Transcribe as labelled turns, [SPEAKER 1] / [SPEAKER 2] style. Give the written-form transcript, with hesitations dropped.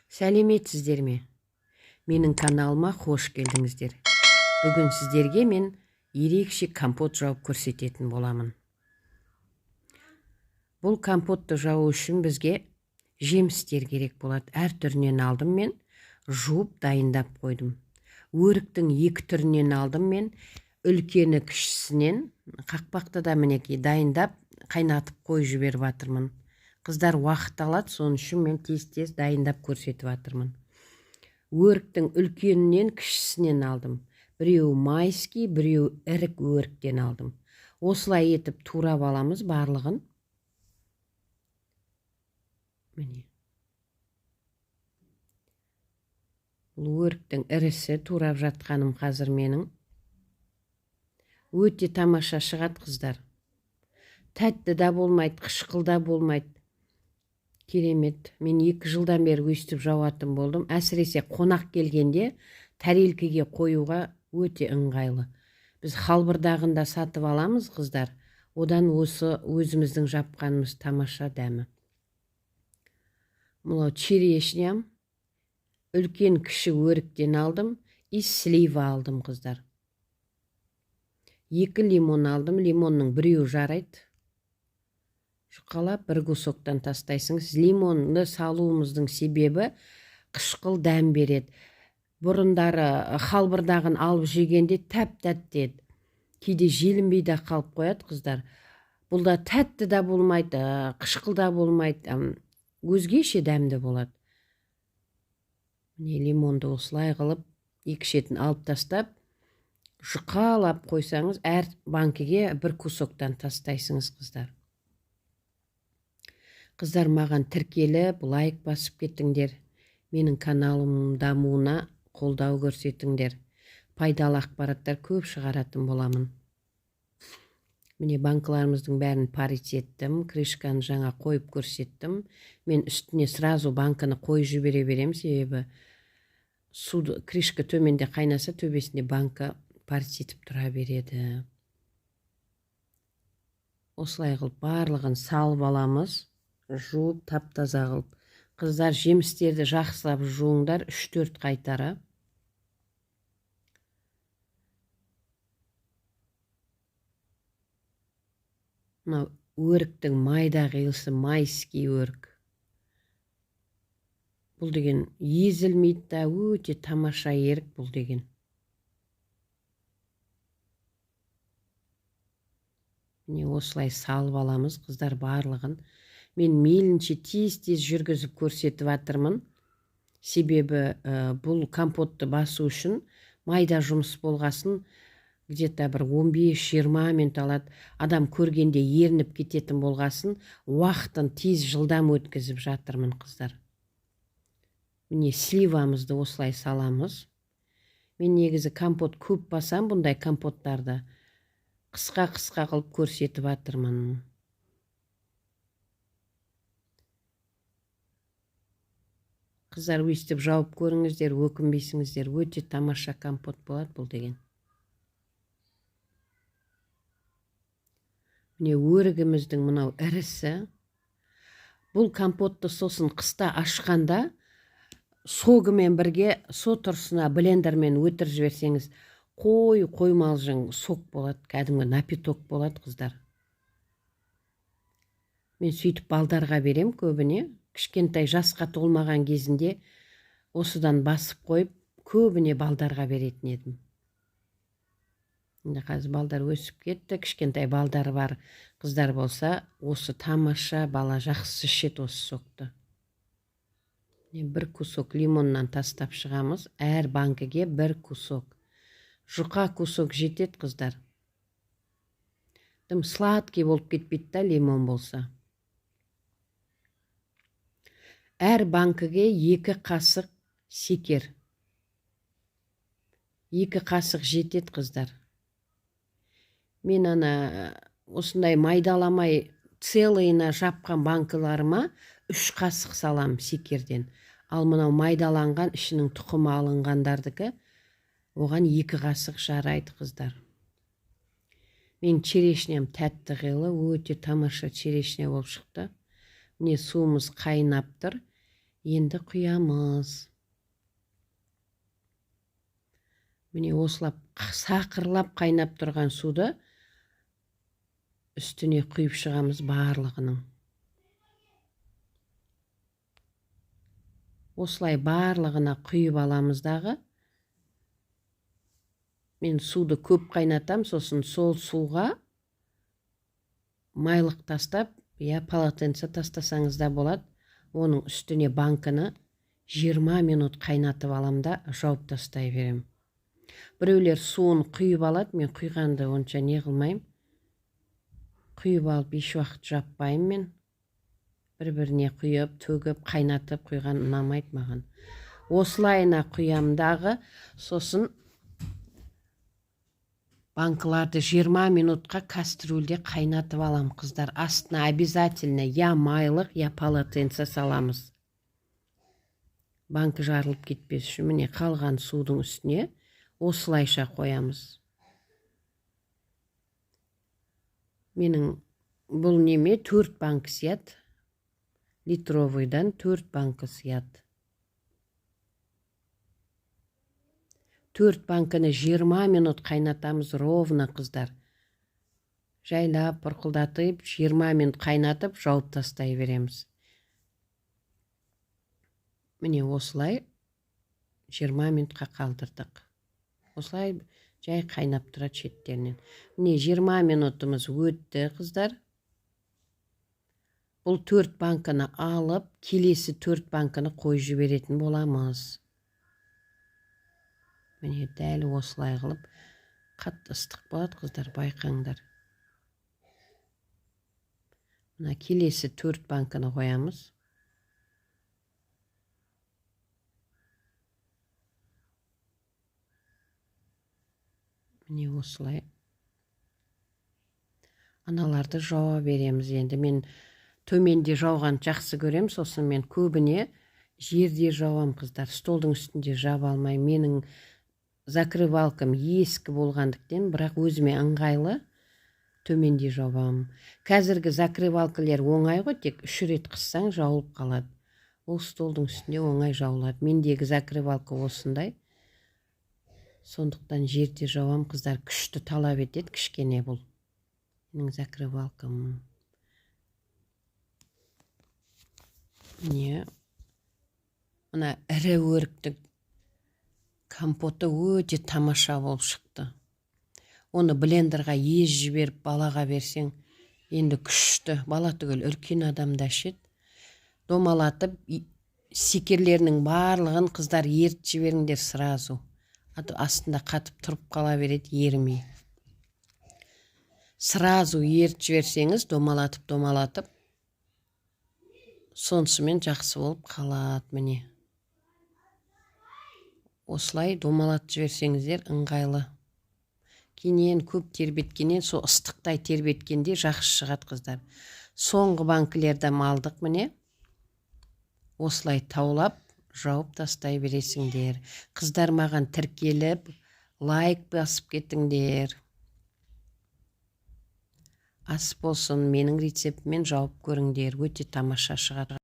[SPEAKER 1] Сәлеметсіздер ме? Менің каналыма қош келдіңіздер. Бүгін сіздерге мен ерекше компот жауып көрсететін боламын. Бұл компотты жау үшін бізге жемістер керек болады. Әр түрінен алдым мен, жуып дайындап қойдым. Өріктің екі түрінен алдым мен, үлкені кішісінен, қақпақты да мінекей дайындап, қайнатып қойып жіберіп жатырмын. Қыздар уақыт алады, соның үшін мен тез-тез дайындап көрсетіп жатырмын. Өріктің үлкенінен кішісінен алдым. Біреу майский, біреу ірік өріктен алдым. Осылай етіп турап аламыз барлығын. Міне. Бұл өріктің ірісі турап жатқаным қазір менің. Өте тамаша шығады, қыздар. Тәтті да болмайды, қышқыл да болмайды. Керемет. Мен 2 жылдан бері өстіп жауатын болдым. Әсіресе қонақ келгенде тәрелкеге қоюға өте ыңғайлы. Біз халбырдағында сатып аламыз, қыздар. Одан осы өзіміздің жапқанымыз тамаша дәмі. Мынау черешням. Үлкен кіші өріктен алдым. И слива алдым, қыздар. 2 лимон алдым. Лимонның біреуі жарайды. Жұқалап бір кусоктан тастайсыңыз. Лимонды салуымыздың себебі қышқыл дәм береді. Бұрындары халбырдағын алып жегенде тәп-тәтті еді. Кейде желінбей де қалып қояды, қыздар. Бұлда тәтті да болмайды, қышқыл да болмайды, өзгеше дәмді болады. Міне лимонды осылай қылып, 2 шетін алып тастап, жұқалап қойсаңыз, әр банкіге 1 кусоктан тастайсыңыз, қыздар. Қыздар, маған тіркеліп, лайк басып кеттіңдер. Менің каналым дамуына қолдау көрсетіңдер. Пайдалы ақпараттар көп шығаратын боламын. Міне банкаларымыздың бәрін парить еттім. Крышканы жаңа қойып көрсеттім. Мен үстіне сразу банканы қойып жібере берем, себебі суды крышка төменде қайнаса, төбесінде банка парить етіп тұра береді. Осылай қылып барлығын салып аламыз. Жуып, тап-таза қылып. Қыздар, жемістерді жақсылап жуыңдар, 3-4 қайтара. Мынау өріктің майда қиылысы, майский өрік. Бұл деген езілмейді да, өте тамаша ерік бұл деген. Міне осылай салып аламыз, қыздар, барлығын. Мен мейлінше тез-тез жүргізіп көрсетіп жатырмын. Себебі бұл компотты басу үшін майда жұмыс болғасын, где-то бір 15-20 минут алады. Адам көргенде ерініп кететін болғасын, уақытын тез жылдам өткізіп жатырмын, қыздар. Міне сливамызды осылай саламыз. Мен негізі компот көп басам, бұндай компоттарды қысқа-қысқа қылып көрсетіп жатырмын. Қыздар, өстіп жауып көріңіздер, өкінбейсіңіздер. Өте тамаша компот болады бұл деген. Міне өрігіміздің мынау ірісі. Бұл компотты сосын қыста ашқанда согымен бірге со тұрсына блендермен өтіріп жіберсеңіз, қоймалжың сок болады, кәдімгі напиток болады, қыздар. Мен сөйтіп балдарға берем көбіне. Кішкентай жасқа толмаған кезінде осыдан басып қойып, көбіне балдарға беретін едім. Енді қазір балдар өсіп кетті, кішкентай балдары бар қыздар болса, осы тамаша бала жақсы ішеді осы сокты. 1 кусок лимоннан тастап шығамыз, әр банкіге 1 кусок. Жұқа кусок жетеді, қыздар. Тым сладкий болып кетпейді да, лимон болса. Әр банкіге 2 қасық секер. 2 қасық жетеді, қыздар. Мен осындай майдаламай целыйына жапқан банкыларыма 3 қасық салам секерден. Ал мынау майдаланған ішінің тұқымы алынғандардікі, оған 2 қасық жарайды, қыздар. Мен черешням тәтті қилы, өте тамаша черешня болып шықты. Міне суымыз қайнап тұр. Енді құямыз. Міне осылап сақырлап қайнап тұрған суды үстіне құйып шығамыз барлығының. Осылай барлығына құйып аламыздағы. Мен суды көп қайнатам, сосын сол суға майлық тастап, я полотенце тастасаңыз да болады. Оның үстіне банканы 20 минут қайнатып аламда, жауып тастай берем. Біреулер суын құйып алады, мен құйғанды онша не қылмайым. Құйып алып еш уақыт жаппайым мен. Бір-біріне құйып, төгіп, қайнатып құйған ұнамайды маған. Осылайына құямдағы, сосын банкыларды 20 минутқа кастрюльде қайнатып алам, қыздар. Астына обязательно я майлық, я полотенце саламыз. Банкі жарылып кетпес үшін міне қалған судың үстіне осылайша қоямыз. Менің бұл неме 4 банкі сияды. Литровыйдан 4 банкі сияды. 4 банкыны 20 минут қайнатамыз ровно, қыздар. Жайлап, бұрқылдатып, 20 минут қайнатып, жауып тастай береміз. Міне осылай 20 минутқа қалдырдық. Осылай жай қайнап тұрады шеттерінен. Міне 20 минутымыз өтті, қыздар. Бұл 4 банканы алып, келесі 4 банканы қойып жіберетін боламыз. Міне дәл осылай қылып, қатты ыстық болады, қыздар, байқаңдар. Мына келесі 4 банканы қоямыз. Міне осылай. Аналарды жауа береміз енді. Мен төменде жауған жақсы көрем, сосын мен көбіне жерде жауам, қыздар. Столдың үстінде жаба алмай. Менің закрывалкам ескі болғандықтен, бірақ өзіме ыңғайлы төменде жауам. Қазіргі закрывалкалар оңай ғой, тек 3 рет қыссаң жауылып қалады. Ол столдың үстінде оңай жауылады. Мендегі закрывалка осындай. Сондықтан жерде жауам, қыздар. Күшті талап етеді, кішкене бұл. Менің закрывалкам. Міне, мына ірі өріктің компоты өте тамаша болып шықты. Оны блендерға ез жіберіп балаға берсең, енді күшті. Бала түгел үлкен адамда ішеді. Домалатып, секерлерінің барлығын, қыздар, ерітіп жіберіңдер сразу. Астында қатып тұрып қала береді, ерімей. Сразу ерітіп жіберсеңіз, домалатып, сонысымен жақсы болып қалады, міне. Осылай домалатып жіберсеңіздер ыңғайлы. Кейіннен көп тербеткеннен, со ыстықтай тербеткенде жақсы шығады, қыздар. Соңғы банкілерді алдық, міне. Осылай таулап, жауып тастай бересіңдер. Қыздар, маған тіркеліп, лайк басып кетіңдер. Ас болсын, менің рецептімен жауып көріңдер. Өте тамаша шығады.